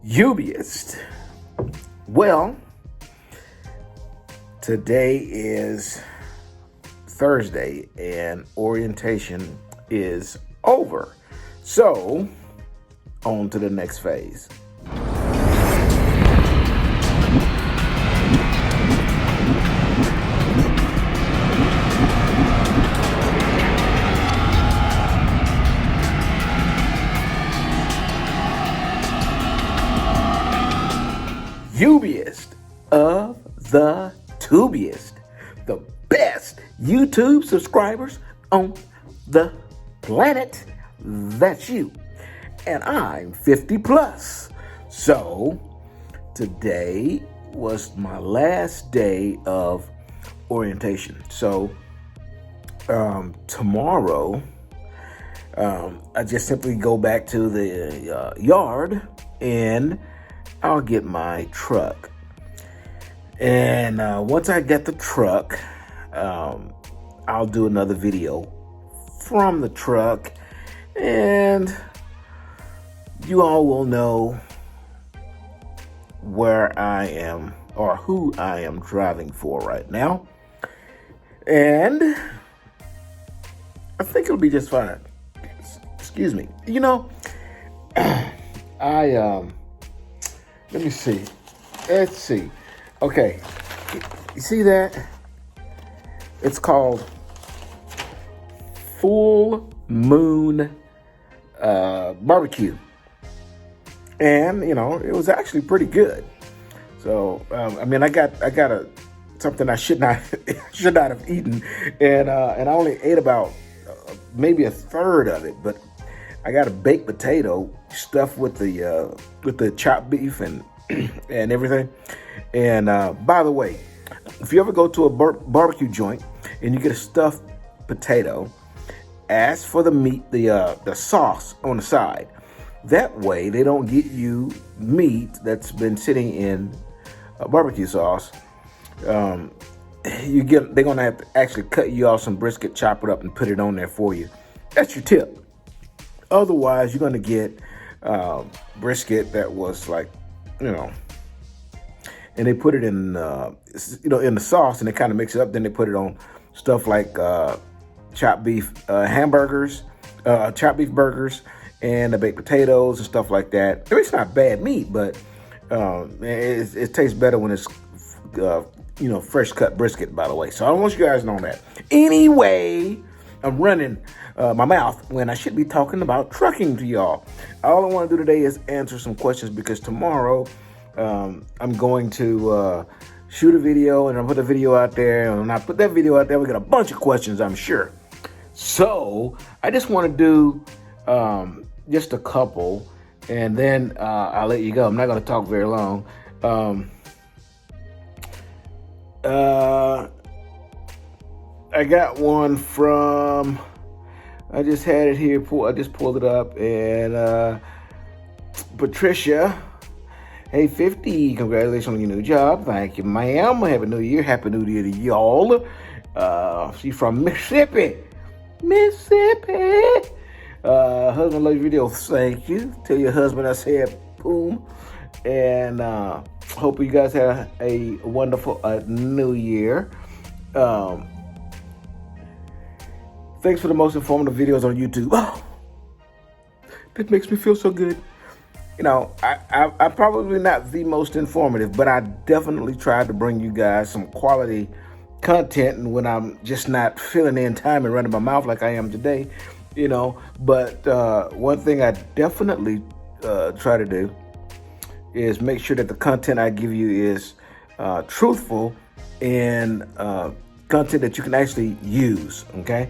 Ubiest. Well, today is Thursday and orientation is over. So, on to the next phase. Ubiest of the tubiest, the best YouTube subscribers on the planet. That's you. And I'm 50 plus. So today was my last day of orientation. So tomorrow, I just simply go back to the yard and I'll get my truck. And once I get the truck, I'll do another video from the truck, and you all will know where I am or who I am driving for right now. And I think it'll be just fine. Excuse me. You know, let me see. Let's see. Okay. You see that? It's called Full Moon Barbecue. And, you know, it was actually pretty good. So, I got something I should not have eaten. And I only ate about maybe a third of it, but I got a baked potato stuffed with the chopped beef and and everything. And by the way, if you ever go to a barbecue joint and you get a stuffed potato, ask for the meat, the sauce on the side. That way, they don't get you meat that's been sitting in barbecue sauce. They're gonna have to actually cut you off some brisket, chop it up, and put it on there for you. That's your tip. Otherwise, you're gonna get brisket that was like, you know, and they put it in, in the sauce, and they kind of mix it up. Then they put it on stuff like chopped beef hamburgers, chopped beef burgers, and the baked potatoes and stuff like that. It's not bad meat, but it tastes better when it's, fresh cut brisket, by the way. So I want you guys to know that. Anyway, I'm running my mouth when I should be talking about trucking to y'all. All I want to do today is answer some questions, because tomorrow I'm going to shoot a video, and I'll put a video out there. And when I put that video out there, we got a bunch of questions, I'm sure. So I just want to do just a couple, and then I'll let you go. I'm not going to talk very long. I got one from, I just had it here. I just pulled it up, and Patricia. Hey, 50, congratulations on your new job. Thank you, ma'am. Happy New Year. Happy New Year to y'all. She's from Mississippi. Husband loves your video. Thank you. Tell your husband I said boom. And hope you guys have a wonderful New Year. Thanks for the most informative videos on YouTube. Oh, that makes me feel so good. You know, I'm probably not the most informative, but I definitely tried to bring you guys some quality content, and when I'm just not filling in time and running my mouth like I am today, you know. But one thing I definitely try to do is make sure that the content I give you is truthful and content that you can actually use, okay?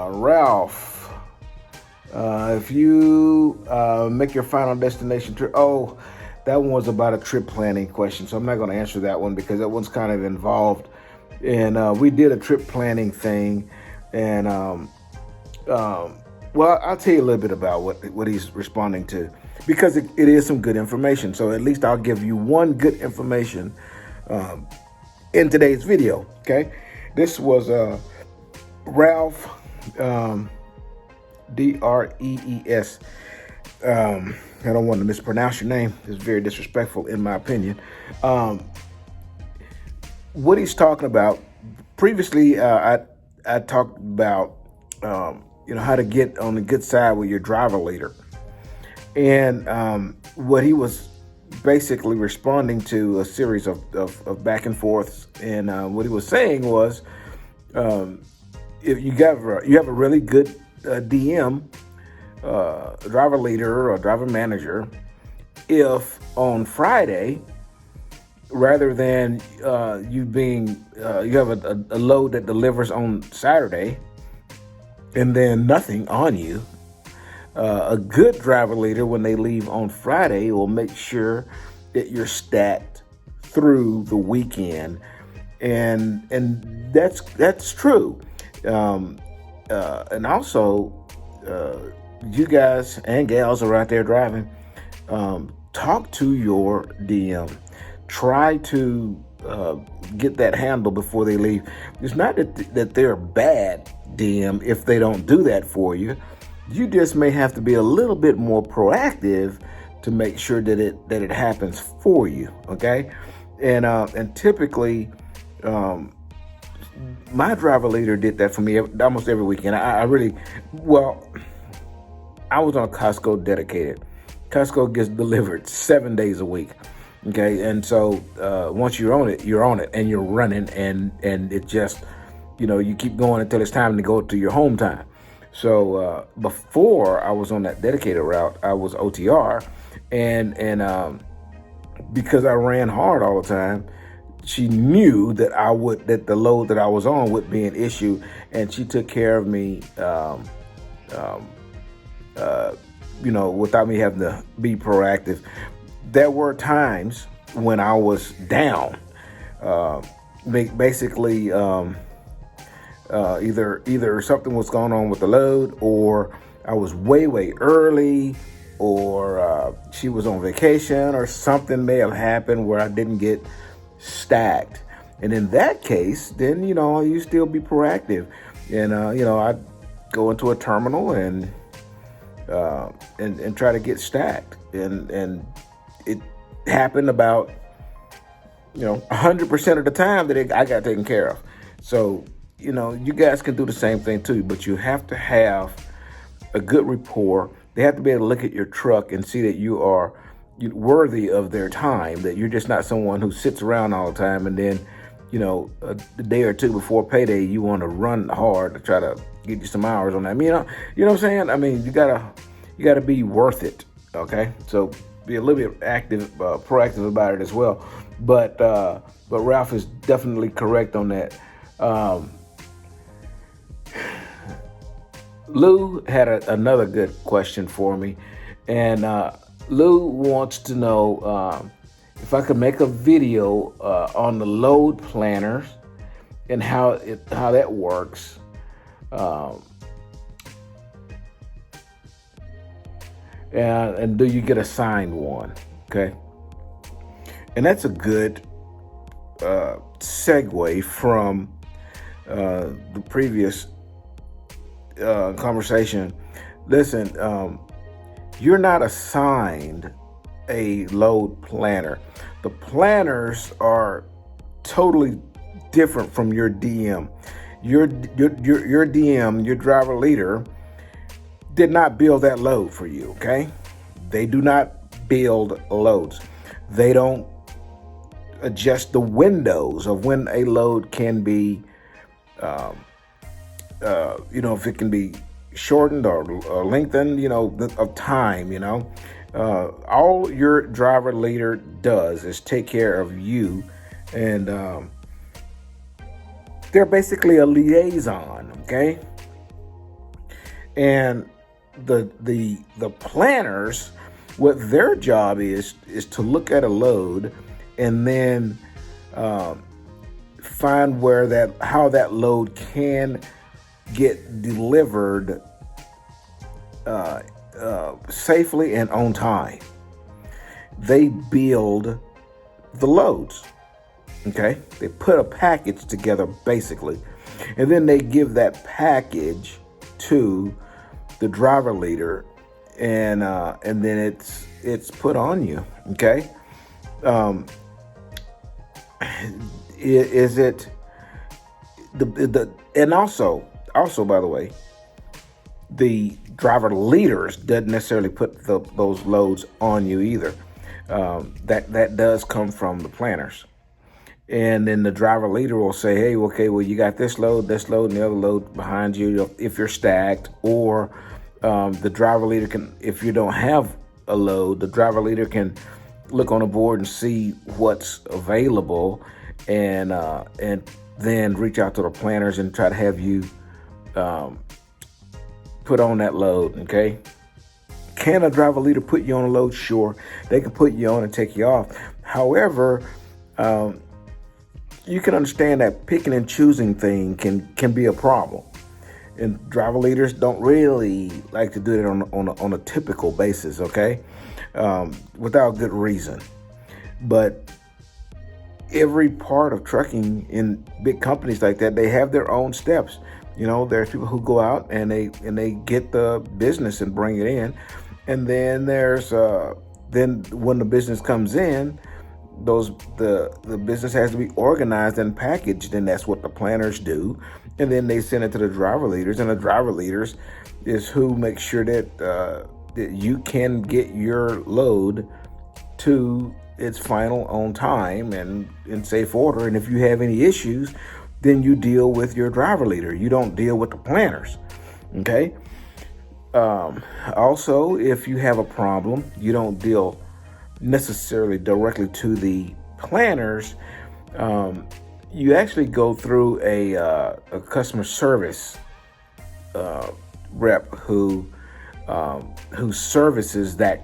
Ralph, if you make your final destination trip, that one was about a trip planning question, so I'm not going to answer that one because that one's kind of involved. And we did a trip planning thing, and well, I'll tell you a little bit about what he's responding to, because it is some good information. So at least I'll give you one good information in today's video. Okay, this was Ralph Drees. I don't want to mispronounce your name. It's very disrespectful in my opinion. What he's talking about, previously I talked about how to get on the good side with your driver leader. And what he was basically responding to a series of back and forths. And what he was saying was, if you have a really good DM, driver leader or driver manager, if on Friday, rather than you have a load that delivers on Saturday and then nothing on you, a good driver leader, when they leave on Friday, will make sure that you're stacked through the weekend, and that's true. And also, you guys and gals are out there driving. Talk to your DM. Try to get that handle before they leave. It's not that they're bad DM if they don't do that for you. You just may have to be a little bit more proactive to make sure that it happens for you. Okay, and typically, my driver leader did that for me almost every weekend. I was on Costco dedicated. Costco gets delivered 7 days a week. Okay, and so once you're on it, and you're running, and it just, you keep going until it's time to go to your home time. So before I was on that dedicated route, I was OTR, and because I ran hard all the time, she knew that that the load that I was on would be an issue, and she took care of me, without me having to be proactive. There were times when I was down, basically. Either something was going on with the load, or I was way early, or she was on vacation, or something may have happened where I didn't get stacked. And in that case, then, you still be proactive. And, I'd go into a terminal and try to get stacked. And it happened about, 100% of the time that I got taken care of. So, you guys can do the same thing too, but you have to have a good rapport. They have to be able to look at your truck and see that you are worthy of their time, that you're just not someone who sits around all the time, and then, a day or two before payday, you want to run hard to try to get you some hours on that. You know what I'm saying? I mean, you gotta be worth it. Okay. So be a little bit proactive about it as well. But Ralph is definitely correct on that. Lou had another good question for me, and Lou wants to know if I could make a video on the load planners and how that works. And do you get assigned one? Okay, and that's a good segue from the previous conversation. Listen, you're not assigned a load planner. The planners are totally different from your DM. Your DM, your driver leader, did not build that load for you. Okay, they do not build loads. They don't adjust the windows of when a load can be if it can be shortened or lengthened, of time, all your driver leader does is take care of you, and they're basically a liaison, okay? And the planners, what their job is to look at a load and then find how that load can get delivered safely and on time. They build the loads, okay? They put a package together basically, and then they give that package to the driver leader, and then it's put on you. Okay. Is it the and also by the way, the driver leaders doesn't necessarily put those loads on you either. That does come from the planners. And then the driver leader will say, hey, okay, well, you got this load, and the other load behind you if you're stacked. Or the driver leader can, if you don't have a load, the driver leader can look on the board and see what's available, and then reach out to the planners and try to have you put on that load. Okay. Can a driver leader put you on a load? Sure, they can put you on and take you off. However, you can understand that picking and choosing thing can be a problem, and driver leaders don't really like to do it on a typical basis. Okay, without good reason. But every part of trucking in big companies like that, they have their own steps. You know, there's people who go out and they get the business and bring it in. And then there's then when the business comes in, the business has to be organized and packaged, and that's what the planners do. And then they send it to the driver leaders, and the driver leaders is who make sure that that you can get your load to its final on time and in safe order. And if you have any issues, then you deal with your driver leader. You don't deal with the planners. Okay. Also, if you have a problem, you don't deal necessarily directly to the planners. You actually go through a customer service rep who services that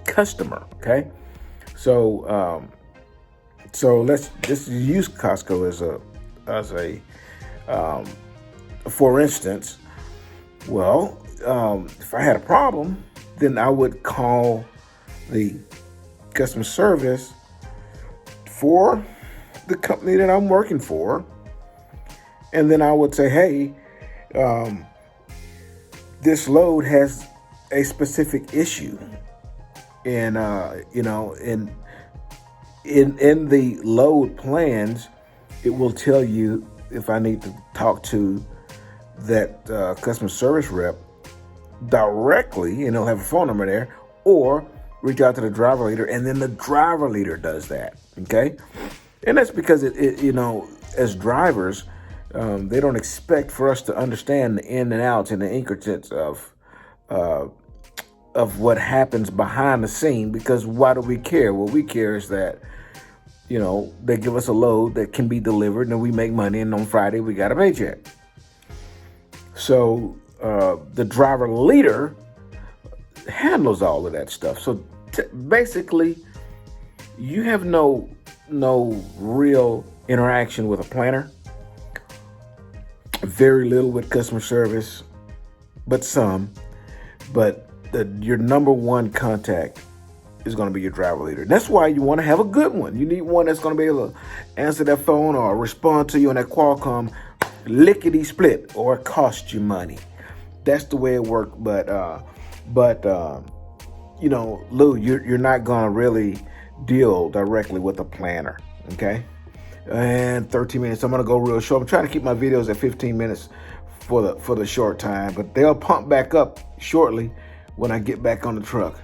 customer. Okay, so let's just use Costco as a for instance. Well, if I had a problem, then I would call the customer service for the company that I'm working for, and then I would say, hey, this load has a specific issue, and in the load plans, it will tell you if I need to talk to that customer service rep directly, and they'll have a phone number there, or reach out to the driver leader, and then the driver leader does that. Okay, and that's because it as drivers, they don't expect for us to understand the in and outs and the intricacies of what happens behind the scene. Because why do we care? What we care is that they give us a load that can be delivered, and we make money, and on Friday we got a paycheck. So the driver leader handles all of that stuff. So basically, you have no real interaction with a planner. Very little with customer service, but some. But your number one contact is going to be your driver leader. That's why you want to have a good one. You need one that's going to be able to answer that phone or respond to you on that Qualcomm lickety split, or cost you money. That's the way it works. But Lou, you're not going to really deal directly with a planner. Okay. And 13 minutes. I'm going to go real short. I'm trying to keep my videos at 15 minutes for the short time, but they'll pump back up shortly when I get back on the truck.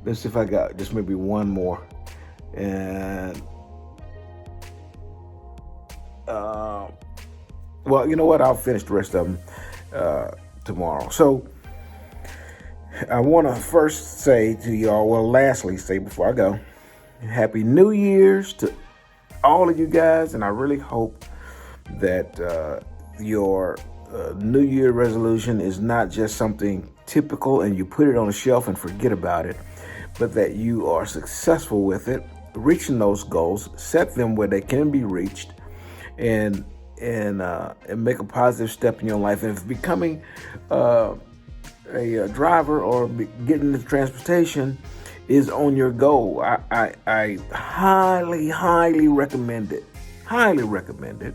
Let's see if I got just maybe one more. And well, you know what? I'll finish the rest of them tomorrow. So I want to first say to y'all, lastly say before I go, Happy New Year's to all of you guys. And I really hope that your New Year resolution is not just something typical and you put it on a shelf and forget about it, but that you are successful with it, reaching those goals, set them where they can be reached, and make a positive step in your life. And if becoming a driver or getting into transportation is on your goal, I highly recommend it. Highly recommend it.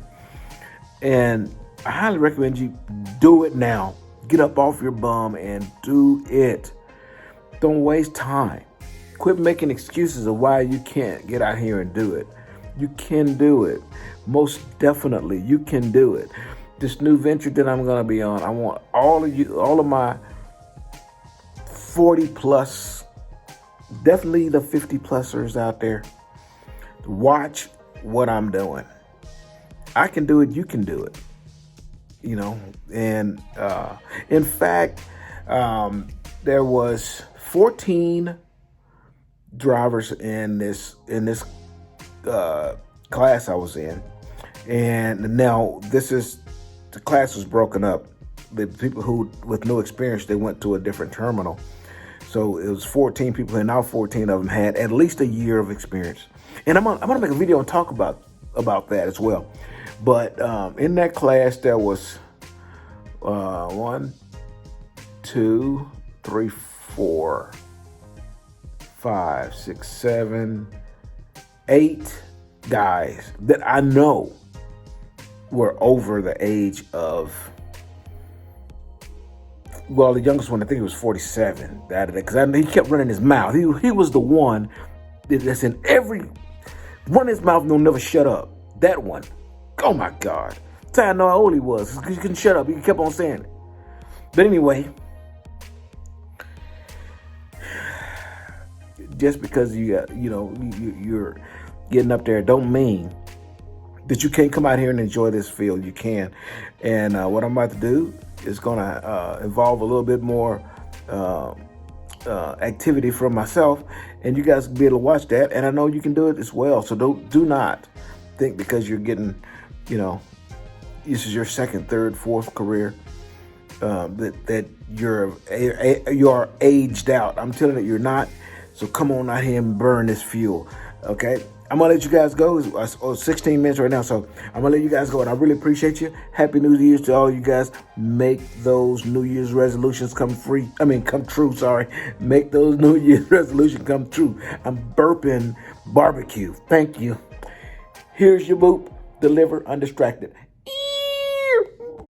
And I highly recommend you do it now. Get up off your bum and do it. Don't waste time. Quit making excuses of why you can't get out here and do it. You can do it. Most definitely, you can do it. This new venture that I'm going to be on, I want all of you, all of my 40 plus, definitely the 50 plusers out there, watch what I'm doing. I can do it. You can do it. You know, and in fact, there was 14 drivers in this class I was in, and now the class was broken up. The people who with no experience, they went to a different terminal. So it was 14 people, and now 14 of them had at least a year of experience. And I'm gonna make a video and talk about that as well. But in that class, there was 1, 2, 3, 4, 5, 6, 7, 8 guys that I know were over the age of, well, the youngest one, I think he was 47. Because he kept running his mouth. He was the one that's in every run his mouth and don't never shut up. That one. Oh my God. That's how I know how old he was. He couldn't shut up. He kept on saying it. But anyway, just because you're getting up there don't mean that you can't come out here and enjoy this field. You can. And what I'm about to do is going to involve a little bit more activity from myself, and you guys can be able to watch that. And I know you can do it as well. So do not think because you're getting, this is your second, third, fourth career, that you're aged out. I'm telling you, you're not. So come on out here and burn this fuel. Okay. I'm going to let you guys go. It's 16 minutes right now. So I'm going to let you guys go. And I really appreciate you. Happy New Year's to all of you guys. Make those New Year's resolutions come true. Sorry. Make those New Year's resolutions come true. I'm burping barbecue. Thank you. Here's your boop. Deliver undistracted.